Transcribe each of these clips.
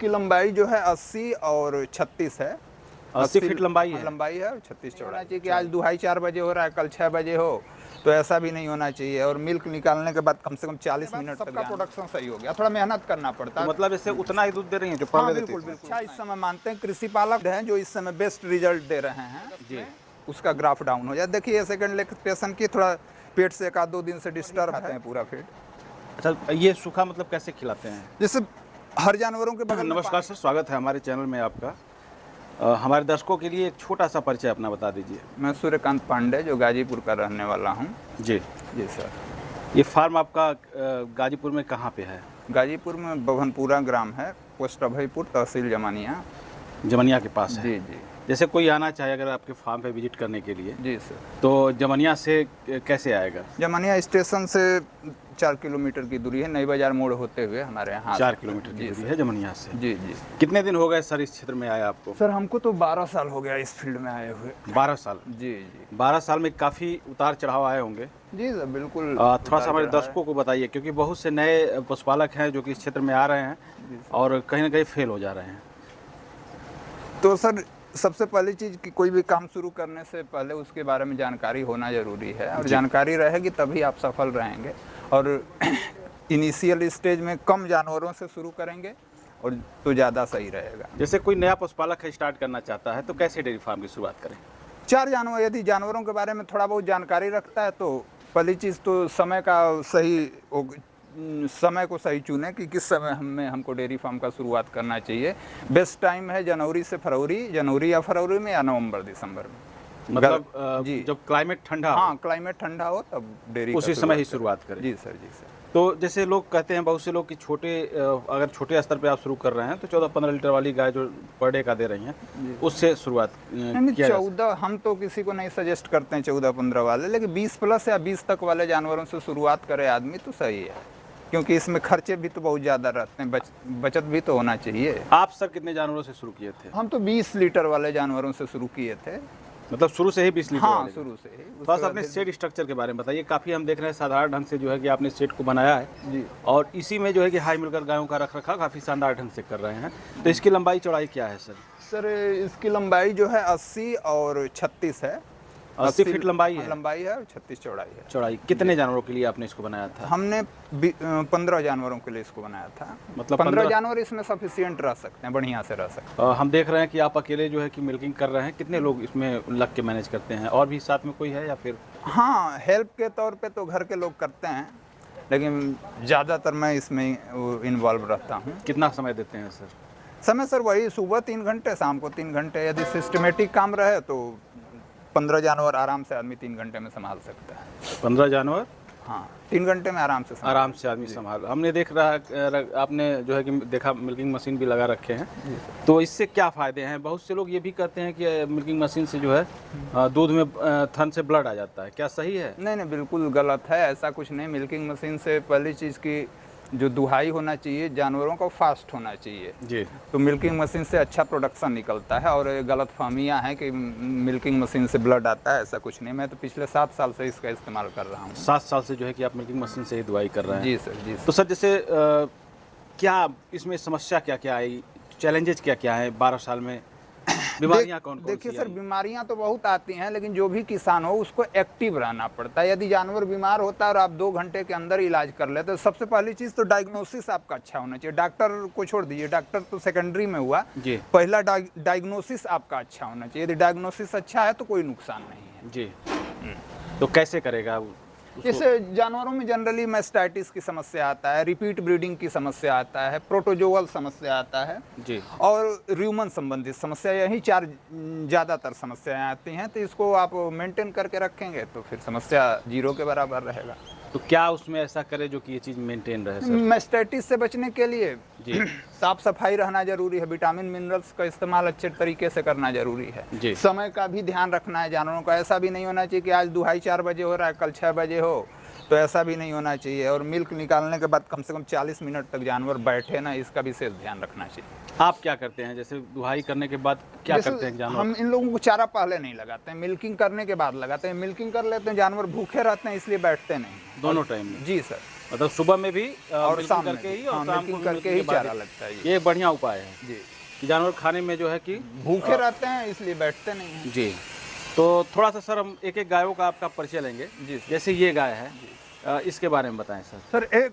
इसकी लंबाई जो है 80 और 36 है। 80 फीट लंबाई है। लंबाई है और 36 चौड़ाई चाहिए कि आज दुहाई 4 बजे हो रहा है, कल 6 बजे हो, तो ऐसा भी नहीं होना चाहिए। और मिल्क निकालने के बाद कम से कम 40 मिनट तक सबका प्रोडक्शन सही हो गया। थोड़ा मेहनत करना पड़ता है। तो मतलब इससे उतना ही दूध दे रही हैं जो हाँ पहले देती बिल्कुल थी? बिल्कुल। अच्छा, इस समय मानते हैं कृषि पालक हैं जो इस समय बेस्ट रिजल्ट दे रहे हैं जी। उसका ग्राफ डाउन हो जाए। देखिए सेकंड लैक्टेशन की थोड़ा पेट से 1-2 दिन से डिस्टर्ब आते हैं पूरा फीड। अच्छा, ये सूखा मतलब कैसे खिलाते हैं? जैसे हर जानवरों के बगल में नमस्कार सर, स्वागत है हमारे चैनल में आपका। हमारे दर्शकों के लिए एक छोटा सा परिचय अपना बता दीजिए। मैं सूर्यकांत पांडे जो गाजीपुर का रहने वाला हूँ। जी जी सर। ये फार्म आपका गाजीपुर में कहाँ पे है? गाजीपुर में बभनपुरा ग्राम है, पोस्ट अभयपुर, तहसील जमानिया। जमनिया के पास है। जी जी जैसे कोई आना चाहे अगर आपके फार्म पे विजिट करने के लिए, जी सर, तो जमनिया से कैसे आएगा? जमानिया स्टेशन से 4 किलोमीटर की दूरी है, नई बाजार मोड़ होते हुए हमारे यहाँ 4 किलोमीटर की दूरी है जमनिया से। जी जी। कितने दिन हो गए सर इस क्षेत्र में आए आपको? सर हमको तो 12 साल हो गया इस फील्ड में आए हुए। 12 साल? जी जी। 12 साल में काफ़ी उतार चढ़ाव आए होंगे। जी सर बिल्कुल। थोड़ा सा हमारे दर्शकों को बताइए, क्योंकि बहुत से नए पशुपालक हैं जो कि इस क्षेत्र में आ रहे हैं और कहीं ना कहीं फेल हो जा रहे हैं। तो सर सबसे पहली चीज़ कि कोई भी काम शुरू करने से पहले उसके बारे में जानकारी होना ज़रूरी है, और जानकारी रहेगी तभी आप सफल रहेंगे। और इनिशियल स्टेज में कम जानवरों से शुरू करेंगे और तो ज़्यादा सही रहेगा। जैसे कोई नया पशुपालक है स्टार्ट करना चाहता है तो कैसे डेयरी फार्म की शुरुआत करें? 4 जानवर, यदि जानवरों के बारे में थोड़ा बहुत जानकारी रखता है तो पहली चीज़ तो समय का सही समय को सही चुने कि किस समय हमको डेयरी फार्म का शुरुआत करना चाहिए। बेस्ट टाइम है जनवरी से फरवरी, जनवरी या फरवरी में, या नवंबर दिसंबर में। मतलब जी, जब क्लाइमेट ठंडा हो, हाँ क्लाइमेट ठंडा हो तब डेयरी उसी समय ही शुरुआत करें। जी सर, जी सर। तो जैसे लोग कहते हैं, बहुत से लोग कि अगर छोटे स्तर पे आप शुरू कर रहे हैं तो 14-15 लीटर वाली गाय जो पर डे का दे रही हैं उससे शुरुआत नहीं, 14 हम तो किसी को नहीं सजेस्ट करते हैं 14-15 वाले, लेकिन 20 प्लस या 20 तक वाले जानवरों से शुरुआत करे आदमी तो सही है, क्योंकि इसमें खर्चे भी तो बहुत ज़्यादा रहते हैं, बचत भी तो होना चाहिए। आप सर कितने जानवरों से शुरू किए थे? हम तो 20 लीटर वाले जानवरों से शुरू किए थे। मतलब शुरू से ही 20 लीटर हाँ वाले? शुरू से ही। थोड़ा सा अपने सेट स्ट्रक्चर के बारे में बताइए। काफ़ी हम देख रहे हैं साधारण ढंग से जो है कि आपने सेट को बनाया है जी, और इसी में जो है कि हाई मिलकर गायों का रख रखा काफ़ी शानदार ढंग से कर रहे हैं। तो इसकी लंबाई चौड़ाई क्या है सर? सर इसकी लंबाई जो है 80 और 36 है। 80 फीट लंबाई है? लंबाई है और 36 चौड़ाई है। चौड़ाई कितने जानवरों के लिए आपने इसको बनाया था? हमने 15 जानवरों के लिए इसको बनाया था। मतलब 15 जानवर इसमें सफिशिएंट रह सकते हैं, बढ़िया से रह सकते हैं। हम देख रहे हैं कि आप अकेले जो है कि मिल्किंग कर रहे हैं। कितने लोग इसमें लग के मैनेज करते हैं, और भी साथ में कोई है या फिर? हाँ, हेल्प के तौर पे तो घर के लोग करते हैं, लेकिन ज़्यादातर मैं इसमें इन्वॉल्व रहता हूँ। कितना समय देते हैं सर? समय सर वही सुबह 3 घंटे, शाम को 3 घंटे। यदि सिस्टमेटिक काम रहे तो 15 जानवर आराम से आदमी 3 घंटे में संभाल सकता है। 15 जानवर? हाँ, 3 घंटे में आराम से आदमी संभाल। हमने देख रहा आपने जो है कि देखा मिल्किंग मशीन भी लगा रखे हैं, तो इससे क्या फ़ायदे हैं? बहुत से लोग ये भी कहते हैं कि मिल्किंग मशीन से जो है दूध में थन से ब्लड आ जाता है, क्या सही है? नहीं नहीं, बिल्कुल गलत है, ऐसा कुछ नहीं। मिल्किंग मशीन से पहली चीज़ की जो दुहाई होना चाहिए जानवरों का फास्ट होना चाहिए जी। तो मिल्किंग मशीन से अच्छा प्रोडक्शन निकलता है। और गलत फहमियाँ हैं कि मिल्किंग मशीन से ब्लड आता है, ऐसा कुछ नहीं। मैं तो पिछले 7 साल से इसका इस्तेमाल कर रहा हूँ। 7 साल से जो है कि आप मिल्किंग मशीन से ही दुहाई कर रहे हैं? जी सर, जी सर। तो सर जैसे क्या इसमें समस्या क्या क्या आई, चैलेंजेस क्या क्या है 12 साल में? बीमारियां कौन कौन सी? देखिए सर, बीमारियां तो बहुत आती हैं, लेकिन जो भी किसान हो उसको एक्टिव रहना पड़ता है। यदि जानवर बीमार होता है और आप 2 घंटे के अंदर इलाज कर लेते तो सबसे पहली चीज़ तो डायग्नोसिस आपका अच्छा होना चाहिए। डॉक्टर को छोड़ दीजिए, डॉक्टर तो सेकेंडरी में हुआ जी। पहला डायग्नोसिस आपका अच्छा होना चाहिए। यदि डायग्नोसिस अच्छा है तो कोई नुकसान नहीं है। जी। तो कैसे करेगा? जैसे जानवरों में जनरली मैस्टाइटिस की समस्या आता है, रिपीट ब्रीडिंग की समस्या आता है, प्रोटोजोअल समस्या आता है जी, और र्यूमन संबंधित समस्या, यही 4 ज़्यादातर समस्याएं आती हैं। तो इसको आप मेंटेन करके रखेंगे तो फिर समस्या 0 के बराबर रहेगा। तो क्या उसमें ऐसा करे जो कि ये चीज़ मेंटेन रहे सर? मैस्टाइटिस से बचने के लिए जी साफ सफाई रहना जरूरी है, विटामिन मिनरल्स का इस्तेमाल अच्छे तरीके से करना जरूरी है, जी। समय का भी ध्यान रखना है जानवरों का। ऐसा भी नहीं होना चाहिए कि आज दुहाई 4 बजे हो रहा है, कल 6 बजे हो, तो ऐसा भी नहीं होना चाहिए। और मिल्क निकालने के बाद कम से कम 40 मिनट तक जानवर बैठे ना, इसका विशेष ध्यान रखना चाहिए। आप क्या करते हैं, जैसे दुहाई करने के बाद क्या जैसे करते हैं जानवर? हम इन लोगों को चारा पहले नहीं लगाते हैं, मिल्किंग करने के बाद लगाते हैं। मिल्किंग कर लेते हैं, जानवर भूखे रहते हैं, इसलिए बैठते नहीं। दोनों टाइम में? जी सर। मतलब सुबह में भी और मिल्किंग शाम में करके भी। ही और हाँ, शाम को मिल्किंग करके मिल्किंग ही के बाद चारा लगता है। ये एक बढ़िया उपाय है जी, कि जानवर खाने में जो है कि भूखे रहते हैं इसलिए बैठते नहीं हैं। जी। तो थोड़ा सा सर हम एक एक गायों का आपका परिचय लेंगे। जी सर। जैसे ये गाय है, इसके बारे में बताएं सर। सर एक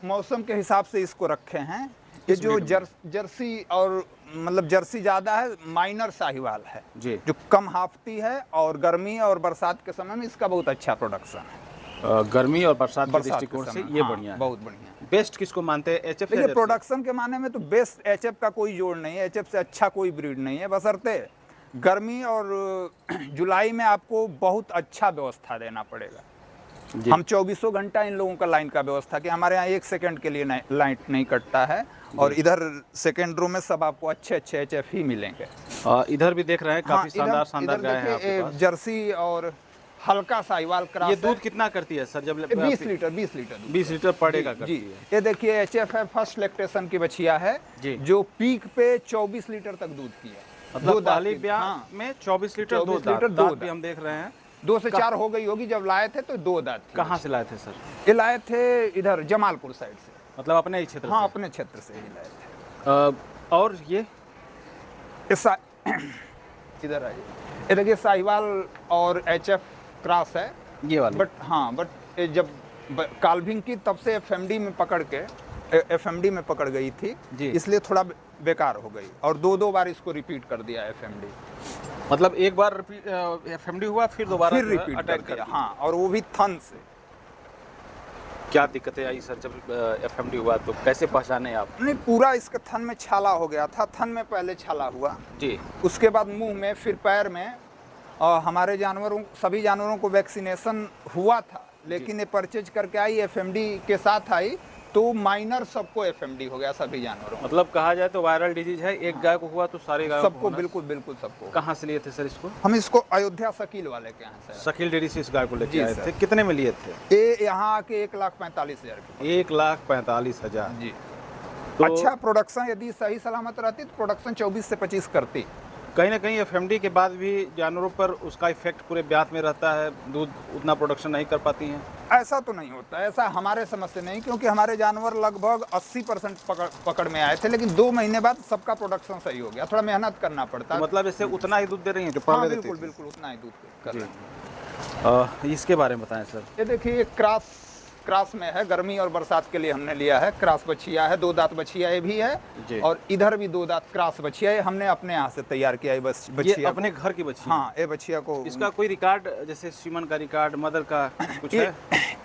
मौसम के हिसाब से इसको रखे हैं। ये जो जर्सी और मतलब जर्सी ज़्यादा है, माइनर साहिवाल है जी। जो कम हाफती है, और गर्मी और बरसात के समय में इसका बहुत अच्छा प्रोडक्शन है। गर्मी और बरसात के बरसात के दृष्टिकोण से समय, ये हाँ, बढ़िया है। बहुत बढ़िया है। बेस्ट किसको मानते हैं, एचएफ देखिए प्रोडक्शन के माने में तो बेस्ट एचएफ का कोई जोड़ नहीं है, एचएफ से अच्छा कोई ब्रीड नहीं है। बशर्ते गर्मी और जुलाई में आपको बहुत अच्छा व्यवस्था देना पड़ेगा। जी। हम 24 घंटा इन लोगों का लाइन का व्यवस्था कि हमारे यहाँ 1 सेकंड के लिए लाइट नहीं कटता है, और इधर सेकेंड रो में सब आपको अच्छे अच्छे एचएफ ही मिलेंगे। इधर भी देख रहे हैं काफी शानदार शानदार गाय है आपके पास। जर्सी और हल्का साहिवाल क्रॉस ये दूध कितना करती है सर? जब 20 litre 20 litre 20 litre per day का जी। करती है। ये देखिए एचएफ है, फर्स्ट लैक्टेशन की बछिया है जी। जो पीक पे 24 लीटर तक दूध की है। मतलब दांत पहली की- ब्याह हाँ, में 24 लीटर 24 दो लीटर दांत दो भी हम देख रहे हैं। 2 से 4 हो गई होगी, जब लाए थे तो 2 दांत थी। कहाँ से लाए थे सर? ये लाए थे इधर जमालपुर साइड से। मतलब अपने ही क्षेत्र हाँ, से? अपने क्षेत्र से ही लाए थे। और ये इधर आइए, ये देखिए साहिवाल और एचएफ क्रॉस है। ये वाली? बट ये जब काल्विंग की तब से एफएमडी में पकड़ गई थी जी। इसलिए थोड़ा बेकार हो गई, और 2 बार इसको रिपीट कर दिया एफएमडी। मतलब एक बार एफएमडी हुआ, फिर दोबारा फिर जो है रिपीट अटैक कर दिया, कर हाँ, और वो भी थन से। क्या दिक्कतें आई सर जब एफएमडी हुआ, तो कैसे पहचाने आप? नहीं, पूरा इसके थन में छाला हो गया था। थन में पहले छाला हुआ, जी। उसके बाद मुंह में, फिर पैर में। और हमारे जानवरों, सभी जानवरों को वैक्सीनेशन हुआ था, लेकिन ये परचेज करके आई एफएमडी के साथ आई, तो माइनर सबको एफएमडी हो गया, सभी जानवरों को। मतलब कहा जाए तो वायरल डिजीज है, एक गाय को हुआ तो सारे गायों सबको, को होना। बिल्कुल बिल्कुल सबको। कहाँ से लिए थे सर इसको? हम इसको अयोध्या शकील वाले के यहाँ से। शकील डेयरी से इस गाय को लेके जी आए सर। थे। कितने में लिए थे? ये यहाँ आके 1,45,000 की। 1,45,000। जी। तो अच्छा प्रोडक्शन यदि सही सलामत रहती तो प्रोडक्शन 24 से 25 करती। कहीं ना कहीं एफएमडी के बाद भी जानवरों पर उसका इफेक्ट पूरे ब्यात में रहता है, दूध उतना प्रोडक्शन नहीं कर पाती हैं? ऐसा तो नहीं होता, ऐसा हमारे समझ से नहीं, क्योंकि हमारे जानवर लगभग 80% पकड़ में आए थे, लेकिन 2 महीने बाद सबका प्रोडक्शन सही हो गया। थोड़ा मेहनत करना पड़ता तो है। मतलब इससे उतना ही दूध दे रही हैं जो हाँ, पहले देती बिल्कुल थी? बिल्कुल उतना ही दूध कर रहे हैं। इसके बारे में बताएं सर। ये देखिए क्रॉस में है, गर्मी और बरसात के लिए हमने लिया है। क्रॉस बछिया है, 2 दांत बछिया ये भी जी। है, और इधर भी 2 दांत क्रॉस बछिया है। हमने अपने यहाँ से तैयार किया है बस ये बछिया। अपने घर की बच्ची? हाँ, ये बछिया को। इसका कोई रिकॉर्ड, जैसे सीमन का रिकॉर्ड, मदर का कुछ है?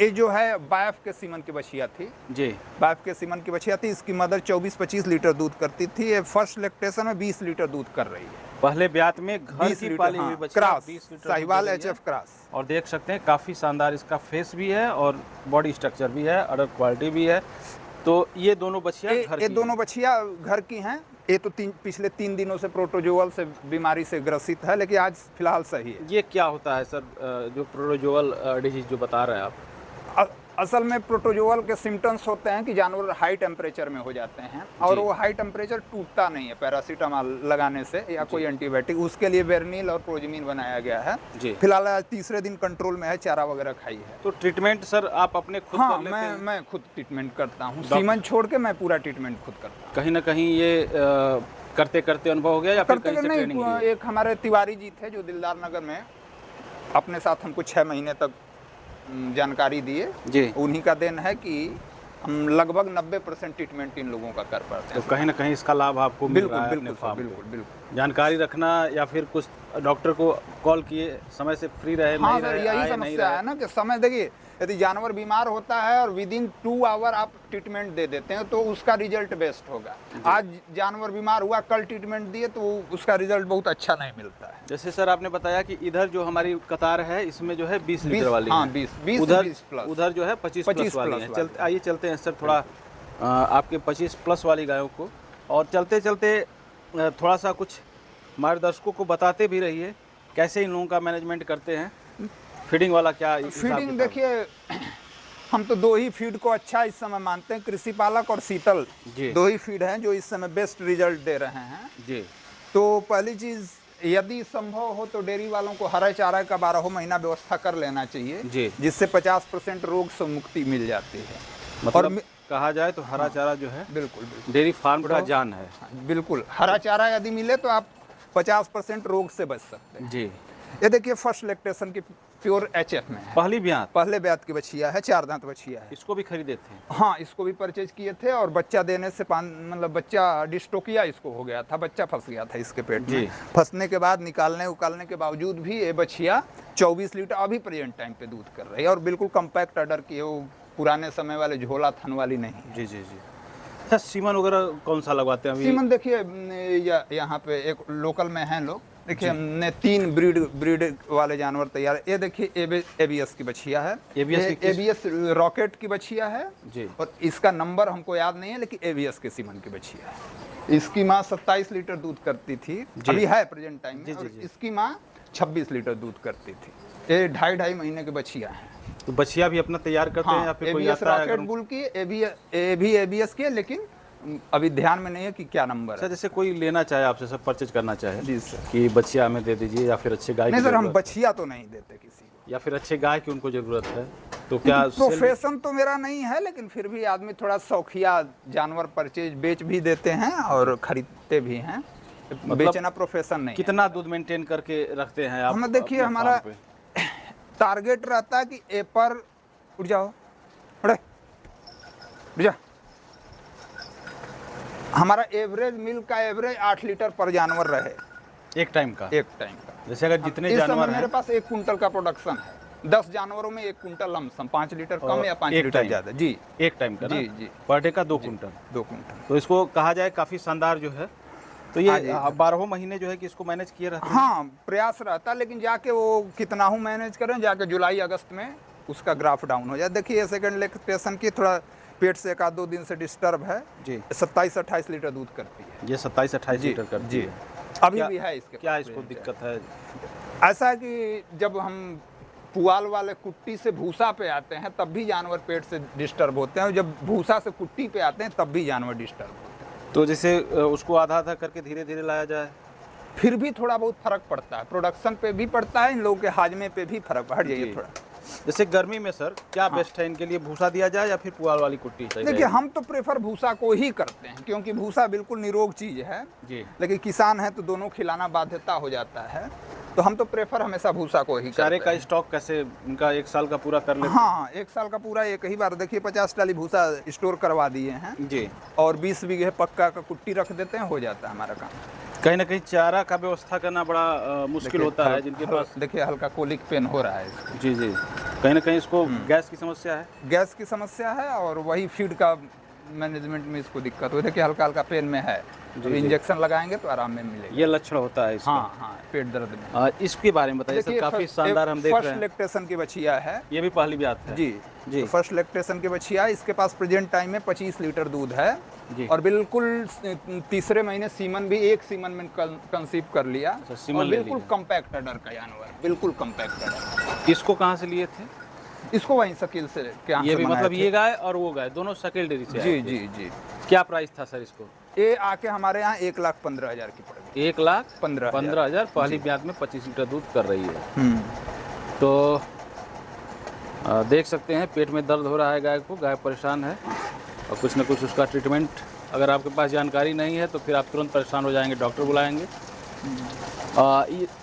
ये जो है बायफ के सीमन की बछिया थी। जी। बायफ के सीमन की बछिया थी। इसकी मदर 24-25 लीटर दूध करती थी। ये फर्स्ट लैक्टेशन में 20 लीटर दूध कर रही है। पहले ब्यात में घर 20 की लीटर, पाली हुई हाँ, बच्ची क्रॉस 20 लीटर साहिवाल दूध दे रही है। HF cross. और देख सकते हैं काफ़ी शानदार इसका फेस भी है और बॉडी स्ट्रक्चर भी है, अडर क्वालिटी भी है। तो ये दोनों बच्चियाँ घर ये की दोनों हैं। बछिया घर की हैं। ये तो पिछले 3 दिनों से प्रोटोजोअल से बीमारी से ग्रसित है, लेकिन आज फिलहाल सही है। ये क्या होता है सर, जो प्रोटोजोअल डिजीज जो बता रहे हैं आप? असल में प्रोटोजोअल के सिम्टम्स होते हैं कि जानवर हाई टेम्परेचर में हो जाते हैं, और वो हाई टेम्परेचर टूटता नहीं है पैरासीटामोल लगाने से या कोई एंटीबायोटिक। उसके लिए वेरनिल और प्रोजमीन बनाया गया है। जी। फिलहाल आज 3रे दिन कंट्रोल में है, चारा वगैरह खाई है। तो ट्रीटमेंट सर आप अपने खुद हाँ, कर लेते हैं? मैं खुद ट्रीटमेंट करता हूँ। सीमन छोड़ के मैं पूरा ट्रीटमेंट खुद करता हूँ। कहीं ना कहीं ये करते करते अनुभव हो गया या फिर करते कहीं से ट्रेनिंग नहीं, ली? एक हमारे तिवारी जी थे जो दिलदार नगर में अपने साथ हमको 6 महीने तक जानकारी दिए। जी। उन्हीं का देन है कि हम लगभग 90% ट्रीटमेंट इन लोगों का कर पाते तो हैं। कहीं ना कहीं इसका लाभ आपको मिल बिल्कुल रहा है अपने बिल्कुल फार्म बिल्कुल पे। बिल्कुल। जानकारी रखना या फिर कुछ डॉक्टर को कॉल किए, समय से फ्री रहे, हाँ नहीं सर, रहे, यही आए, नहीं समस्या रहे। है ना कि समय, देखिए यदि जानवर बीमार होता है और विदिन 2 आवर आप ट्रीटमेंट दे देते हैं तो उसका रिजल्ट बेस्ट होगा। आज जानवर बीमार हुआ, कल ट्रीटमेंट दिए तो उसका रिजल्ट बहुत अच्छा नहीं मिलता है। जैसे सर आपने बताया कि इधर जो हमारी कतार है इसमें जो है 20 लीटर वाली हाँ, है। 20 उधर 20 प्लस। उधर जो है 25 प्लस वाली है। वाली। आइए चलते हैं सर थोड़ा आपके 25 प्लस वाली गायों को, और चलते चलते थोड़ा सा कुछ हमारे दर्शकों को बताते भी रहिए कैसे इन लोगों का मैनेजमेंट करते हैं। फीडिंग वाला क्या हिसाब फीडिंग किताब? देखिए हम तो दो ही फीड को अच्छा इस समय मानते हैं, कृषि पालक और शीतल, जी। दो ही फीड हैं जो इस समय बेस्ट रिजल्ट दे रहे हैं। जी तो पहली चीज़, यदि संभव हो तो डेयरी वालों को हरा चारा का 12 महीना व्यवस्था कर लेना चाहिए, जी। जिससे 50% रोग से मुक्ति मिल जाती है। मतलब कहा जाए तो हरा चारा जो है बिल्कुल बिल्कुल डेयरी फार्म का जान है। बिल्कुल, हरा चारा यदि मिले तो आप 50% रोग से बच सकते हैं। जी। ये देखिए फर्स्ट लैक्टेशन की प्योर HF में है, पहली ब्यात पहले ब्यात की बछिया है, 4 दांत बछिया है। इसको भी खरीदे थे। हाँ, इसको भी परचेज किए थे और बच्चा देने से मतलब बच्चा डिस्टोकिया इसको हो गया था, बच्चा फंस गया था इसके पेट जी। में। फंसने के बाद निकालने उकालने के बावजूद भी ये बछिया 24 लीटर अभी प्रेजेंट टाइम पे दूध कर रही है और बिल्कुल कम्पैक्ट अडर की है, वो पुराने समय वाले झोला थन वाली नहीं है। जी जी जी। अच्छा, सीमन वगैरह कौन सा लगवाते हैं अभी? सीमन देखिए यहाँ पे एक लोकल में हैं लोग, देखिए हमने 3 ब्रीड वाले जानवर तैयार। ये देखिए ABS की बछिया है, ABS रॉकेट की बछिया है जी। और इसका नंबर हमको याद नहीं है, लेकिन ABS के सीमन की बछिया है। इसकी माँ 27 लीटर दूध करती थी, अभी है प्रेजेंट टाइम में, और इसकी माँ 26 लीटर दूध करती थी। ये 2.5 महीने की बछिया है। तो बछिया भी अपना तैयार करते हैं या फिर कोई ABS आता है? रॉकेट बुल की, ABS की है, लेकिन अभी ध्यान में नहीं है कि क्या नंबर सर है। जैसे कोई लेना चाहे आपसे, सर परचेज करना चाहे जी सर। कि बछिया हमें दे दीजिए या फिर अच्छे गाय की नहीं सर, हम जरूरत- बछिया तो नहीं देते किसी को, या फिर अच्छे गाय की उनको जरूरत है, तो क्या प्रोफेशन तो मेरा नहीं है, लेकिन फिर भी आदमी थोड़ा शौकिया जानवर परचेज बेच भी देते हैं और खरीदते भी हैं। बेचना प्रोफेशन नहीं है। कितना दूध मेंटेन करके रखते हैं आप? हम देखिए अपने हमारा फार्म पे? टारगेट रहता है कि ए पर उठ जाओ, उठ जा। हमारा एवरेज मिल्क का एवरेज 8 लीटर पर जानवर रहे एक टाइम का। एक टाइम का। जैसे अगर जितने इस जानवर समय हैं मेरे पास 1 कुंटल का प्रोडक्शन है, 10 जानवरों में 1 कुंटल लमसम, 5 लीटर कम और या 5 एक लीटर टाइम? ज़्यादा। जी, एक टाइम का ना? जी जी, पर डे का 2 कुंटल। 2 कुंटल। तो इसको कहा जाए काफी शानदार जो है। तो ये 12 महीने जो है कि इसको मैनेज किए रहते हैं। हाँ, प्रयास रहता, लेकिन जाके वो कितना हूँ मैनेज करें, जाके जुलाई अगस्त में उसका ग्राफ डाउन हो जाए। देखिए सेकंड लैक्टेशन की थोड़ा पेट से 1-2 दिन से डिस्टर्ब है जी। 27-28 लीटर दूध करती है। ये 27-28 लीटर करती जी, है। अभी क्या- भी है इसके क्या पास इसको range दिक्कत है? है। ऐसा है कि जब हम पुआल वाले कुट्टी से भूसा पे आते हैं तब भी जानवर पेट से डिस्टर्ब होते हैं, और जब भूसा से कुट्टी पे आते हैं तब भी जानवर डिस्टर्ब होते हैं। तो जैसे उसको आधा आधा करके धीरे धीरे लाया जाए, फिर भी थोड़ा बहुत फर्क पड़ता है, प्रोडक्शन पे भी पड़ता है, इन लोगों के हाजमे पे भी फर्क। हट जाइए जी। थोड़ा। जैसे गर्मी में सर क्या बेस्ट है इनके लिए? भूसा दिया जाए या फिर पुआल वाली कुट्टी सही देखिए रहेगी? हम तो प्रेफर भूसा को ही करते हैं, क्योंकि भूसा बिल्कुल निरोग चीज़ है। जी। लेकिन किसान है तो दोनों खिलाना बाध्यता हो जाता है, तो हम तो प्रेफर हमेशा भूसा को ही चारे करते का हैं। स्टॉक कैसे इनका 1 साल का पूरा कर लेते हाँ, 1 साल का पूरा एक ही बार। देखिए 50 टाली भूसा स्टोर करवा दिए हैं हैं? जी। और 20 बीघे पक्का का कुट्टी रख देते हैं, हो जाता है हमारा काम। कहीं ना कहीं चारा का व्यवस्था करना बड़ा मुश्किल देखिए, होता है जिनके पास। देखिए हल्का कोलिक पेन हो रहा है इसको। जी जी। कहीं ना कहीं इसको गैस की समस्या है। गैस की समस्या है और वही फीड का मैनेजमेंट में इसको दिक्कत हो। देखिए हल्का हल्का पेन में है, तो इंजेक्शन लगाएंगे तो आराम में मिलेगा। ये लक्षण होता है इसका। हाँ हाँ, पेट दर्द में। इसके बारे में बताइए सर, काफी शानदार हम देख रहे फर्स्ट हैं। लैक्टेशन की बछिया है। ये भी पहली बात है। जी जी। तो फर्स्ट लैक्टेशन की बछिया, इसके पास प्रेजेंट टाइम में 25 लीटर दूध है जी। और बिल्कुल तीसरे महीने सीमन भी, एक सीमन में कंसीव कर लिया। सीमन और ले बिल्कुल लिया। कम्पैक्ट अडर का जानवर, बिल्कुल कम्पैक्ट अडर। इसको कहाँ से लिए थे? इसको वहीं शकील से के यहाँ ये से भी मंगाए मतलब थे। ये गाय और वो गाय दोनों शकील डेयरी से आए जी थे। जी जी। क्या प्राइस था सर इसको? ये आके हमारे यहाँ 1,15,000 की पड़ गई। 1,15,000 पहली ब्यात में 25 लीटर दूध कर रही है। तो देख सकते हैं पेट में दर्द हो रहा है गाय को, गाय परेशान है और कुछ ना कुछ उसका ट्रीटमेंट, अगर आपके पास जानकारी नहीं है तो फिर आप तुरंत परेशान हो जाएंगे, डॉक्टर बुलाएंगे।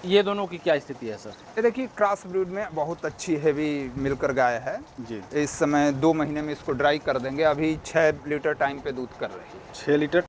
ये दोनों की क्या स्थिति है सर? ये देखिए क्रॉस ब्रीड में बहुत अच्छी हेवी मिलकर गाय है जी। इस समय 2 महीने में इसको ड्राई कर देंगे। अभी 6 लीटर टाइम पे दूध कर रही है। 6 लीटर